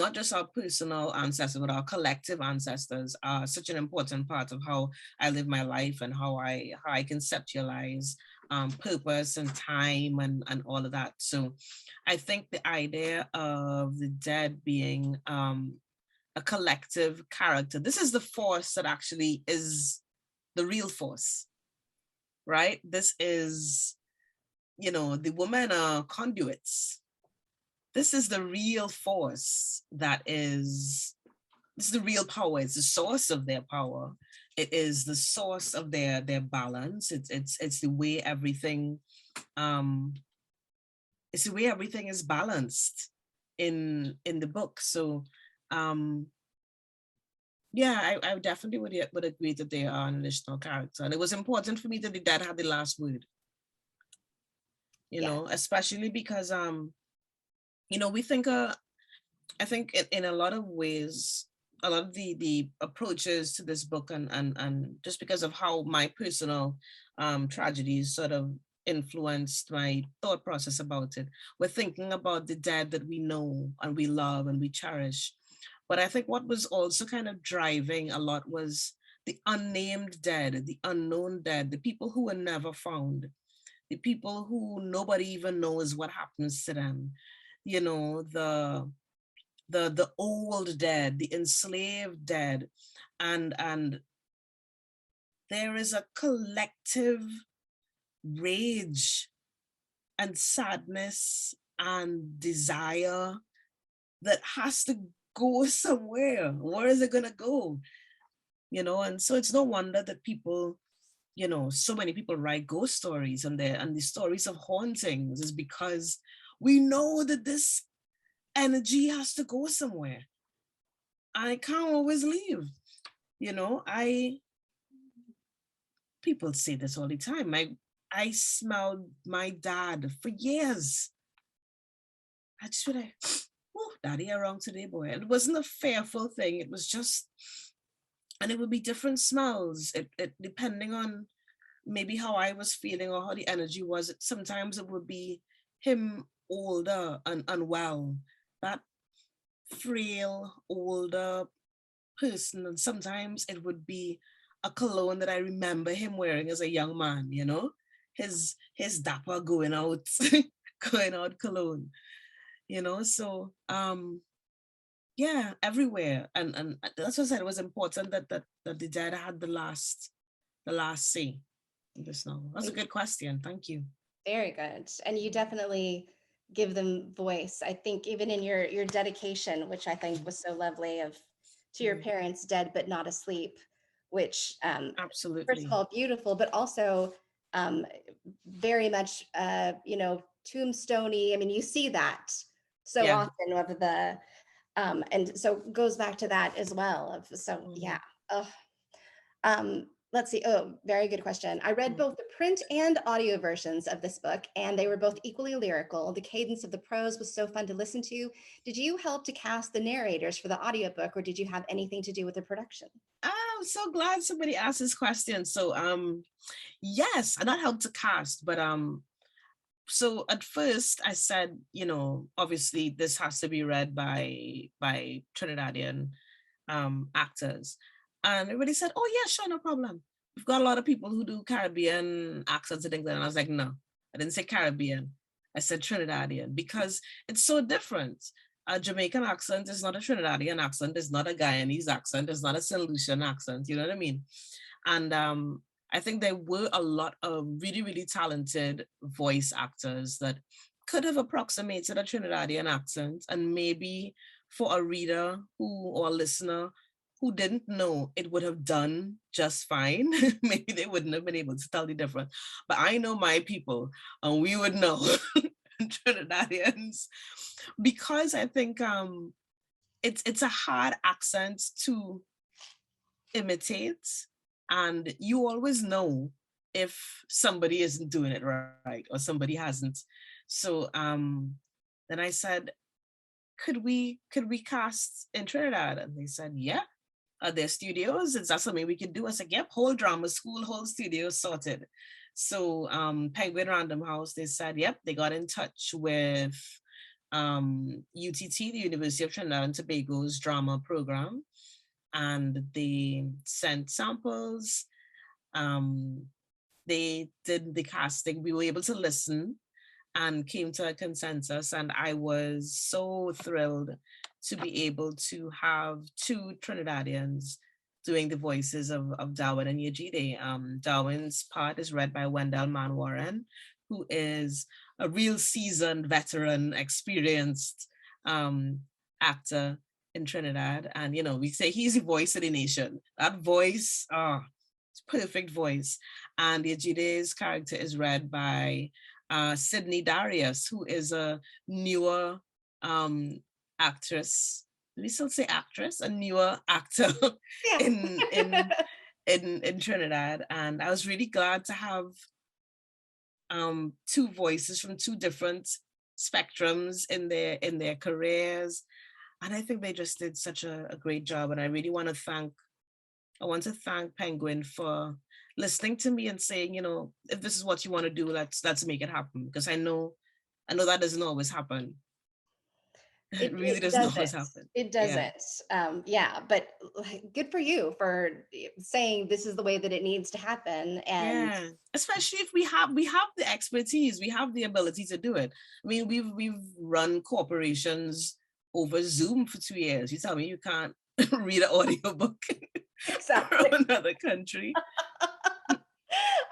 not just our personal ancestors, but our collective ancestors are such an important part of how I live my life and how I conceptualize purpose and time and all of that. So I think the idea of the dead being a collective character, this is the force that actually is the real force, right? This is, the women are conduits. This is the real force this is the real power. It's the source of their power. It is the source of their balance. It's the way everything it's the way everything is balanced in the book. So yeah, I definitely would agree that they are an additional character. And it was important for me that the dad had the last word, Yeah. especially because we think I think in a lot of ways, a lot of the approaches to this book and just because of how my personal tragedies sort of influenced my thought process about it, we're thinking about the dead that we know and we love and we cherish. But I think what was also kind of driving a lot was the unnamed dead, the unknown dead, the people who were never found, the people who nobody even knows what happens to them, the old dead, the enslaved dead, and there is a collective rage and sadness and desire that has to go somewhere. Where is it gonna go? And so it's no wonder that people, so many people write ghost stories and the stories of hauntings is because we know that this energy has to go somewhere. I can't always leave. I people say this all the time. I smelled my dad for years. I just feel like, oh, daddy around today, boy. And it wasn't a fearful thing. It was just, and it would be different smells. It depending on maybe how I was feeling or how the energy was. Sometimes it would be him older and unwell. That frail, older person. And sometimes it would be a cologne that I remember him wearing as a young man, his dapper going out, going out cologne, So yeah, everywhere. And that's what I said, it was important that the dad had the last say in this novel. That's a good question. Thank you. Very good. And you definitely give them voice. I think even in your dedication, which I think was so lovely, of to your parents dead but not asleep, which first of Absolutely. all beautiful, but also um, very much tombstoney. I mean, you see that so Yeah. often of the and so goes back to that as well. Of so yeah. Mhm. Oh, let's see. Oh, very good question. I read Mhm. both the print and audio versions of this book, and they were both equally lyrical. The cadence of the prose was so fun to listen to. Did you help to cast the narrators for the audiobook, or did you have anything to do with the production? I'm so glad somebody asked this question. So yes, and that helped to cast, but so at first I said, obviously this has to be read by Trinidadian actors. And everybody said, oh yeah, sure, no problem. We've got a lot of people who do Caribbean accents in England. And I was like, no, I didn't say Caribbean. I said Trinidadian because it's so different. A Jamaican accent is not a Trinidadian accent, it's not a Guyanese accent, it's not a St. Lucian accent, you know what I mean? And I think there were a lot of really, really talented voice actors that could have approximated a Trinidadian accent, and maybe for a reader or a listener who didn't know, it would have done just fine. Maybe they wouldn't have been able to tell the difference. But I know my people, and we would know Trinidadians, because I think it's a hard accent to imitate, and you always know if somebody isn't doing it right or somebody hasn't. So then I said, could we cast in Trinidad? And they said, yeah. Are there studios? Is that something we could do? I said, yep, whole drama school, whole studio sorted. So Penguin Random House, they said, yep, they got in touch with UTT, the University of Trinidad and Tobago's drama program, and they sent samples. They did the casting. We were able to listen and came to a consensus, and I was so thrilled to be able to have two Trinidadians doing the voices of Darwin and Yejide. Darwin's part is read by Wendell Manwaran, who is a real seasoned, veteran, experienced actor in Trinidad. And, you know, we say he's the voice of the nation. That voice, it's perfect voice. And Yejide's character is read by Sydney Darius, who is a newer actress. Let me still say actress, a newer actor Yeah. in Trinidad. And I was really glad to have two voices from two different spectrums in their careers. And I think they just did such a great job. And I really want to thank Penguin for listening to me and saying, you know, if this is what you want to do, let's make it happen. Because I know that doesn't always happen. It really doesn't always happen. It doesn't. Yeah, but good for you for saying this is the way that it needs to happen. And yeah, especially if we have the expertise, we have the ability to do it. I mean, we've run corporations over Zoom for 2 years. You tell me you can't read an audiobook exactly from another country.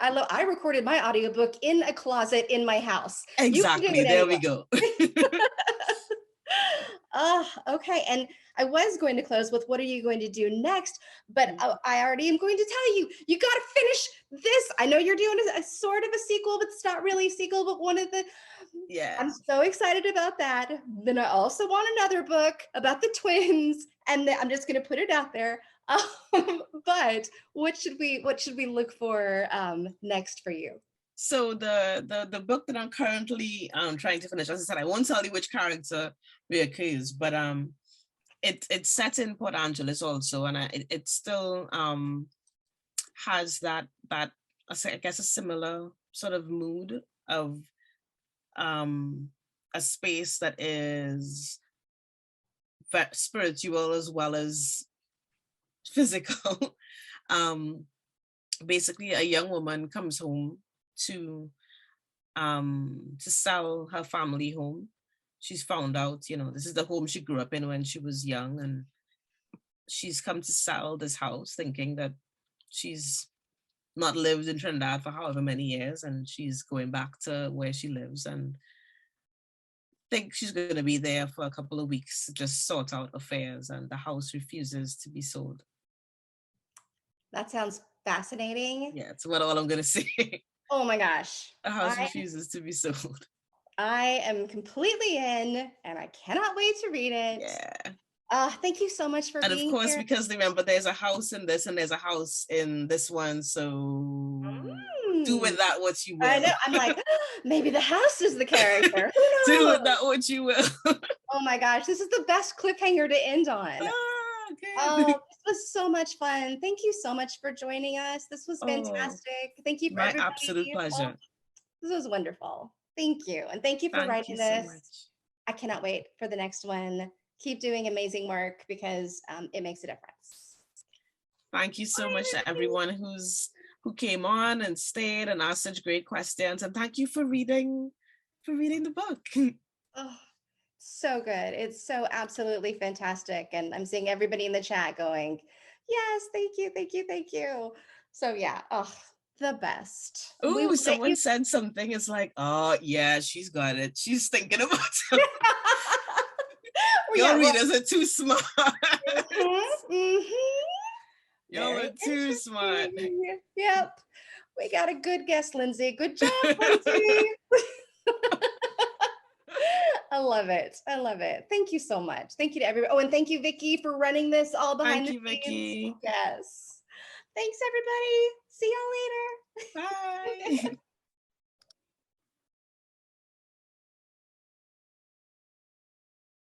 I recorded my audiobook in a closet in my house. Exactly. There we go. Okay. And I was going to close with what are you going to do next? But I already am going to tell you, you got to finish this. I know you're doing a sort of a sequel, but it's not really a sequel, but one of the, yeah. I'm so excited about that. Then I also want another book about the twins. And I'm just going to put it out there. But what should we look for next for you? So the book that I'm currently trying to finish, as I said, I won't tell you which character reoccurs, but it's set in Port Angeles also, and it still has that I guess a similar sort of mood of a space that is spiritual as well as physical. Basically, a young woman comes home to sell her family home. She's found out, you know, this is the home she grew up in when she was young, and she's come to sell this house thinking that she's not lived in Trinidad for however many years, and she's going back to where she lives and think she's going to be there for a couple of weeks to just sort out affairs, and the house refuses to be sold. That sounds fascinating. Yeah, it's all I'm going to say. Oh my gosh. The house refuses to be sold. I am completely in, and I cannot wait to read it. Yeah. Thank you so much for being here. And of course, because remember, there's a house in this and there's a house in this one, so do with that what you will. I know. I'm like, maybe the house is the character. Who knows? Do with that what you will. Oh my gosh, this is the best cliffhanger to end on. Oh, this was so much fun. Thank you so much for joining us. This was fantastic. Thank you for my absolute pleasure. This was wonderful. Thank you. And thank you for writing this. So much. I cannot wait for the next one. Keep doing amazing work because it makes a difference. Thank you so much to everyone who came on and stayed and asked such great questions. And thank you for reading the book. Oh, so good. It's so absolutely fantastic. And I'm seeing everybody in the chat going, yes, thank you, thank you, thank you. So yeah, the best. We Ooh, will get someone you. said something. It's like, oh yeah, she's got it. She's thinking about it. Yeah, Your well, readers are too smart. Y'all very are too smart. interesting. Yep. We got a good guest, Lindsay. Good job, Lindsay. I love it. I love it. Thank you so much. Thank you to everybody. Oh, and thank you, Vicky, for running this all behind Thank the you, scenes. Vicky. Yes. Thanks, everybody. See y'all later. Bye.